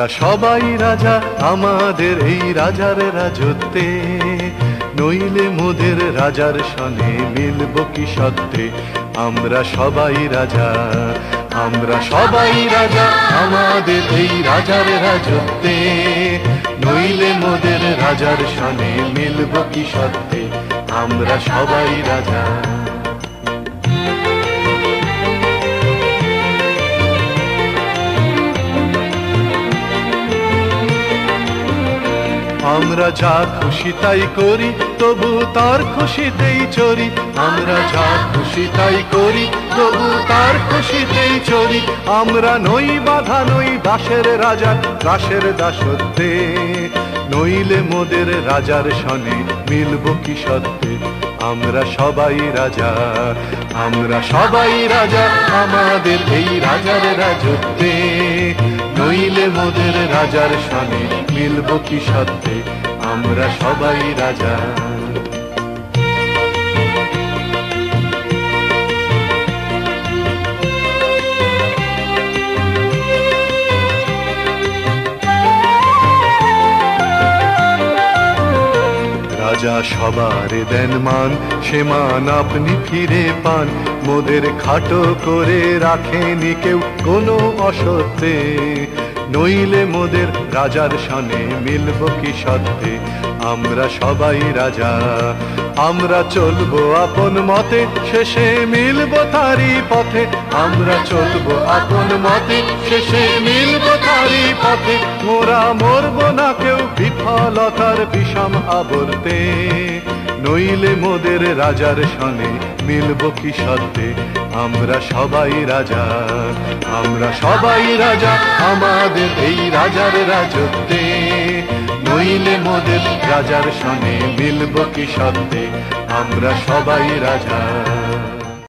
আমরা সবাই রাজা আমাদের এই রাজার রাজত্বে, নইলে মোদের রাজার সনে মিলব কি সত্যে। আমরা সবাই রাজা, আমরা সবাই রাজা আমাদের এই রাজার রাজত্বে, নইলে মোদের রাজার সনে মিলব কি সত্যে। আমরা সবাই রাজা। আমরা যা খুশি তাই করি, তবু তার খুশিতেই চরি। আমরা যা খুশি তাই করি, তবু তার খুশিতেই চরি। আমরা নই বাধা, নই দাসের রাজার দাসের দাসত্বে, নইলে মোদের রাজার সনে মিলব কি সত্যে। আমরা সবাই রাজা, আমরা সবাই রাজা আমাদের এই রাজার রাজত্বে, নইলে মোদের রাজার সনে মিলব কি সত্যে। আমরা সবাই রাজা। রাজা সবার দেন মান, সে মান আপনি ফিরে পান। মোদের খাটো করে রাখেনি কেউ কোনো অসত্যে, নইলে মোদের রাজার সনে মিলব কি সত্যে। আমরা সবাই রাজা, আমরা চলবো আপন মতে, শেষে মিলব তারি পথে। আমরা চলবো আপন মতে, শেষে মিলব তারি পথে। মোরা মরব না কেউ বিফলতার বিষম আবর্তে, নইলে মোদের রাজার সনে মিলব কি সত্যে। আমরা সবাই রাজা, আমরা সবাই রাজা আমাদের এই রাজার রাজত্বে, নইলে মোদের রাজার সনে মিলব কি সত্যে। আমরা সবাই রাজা।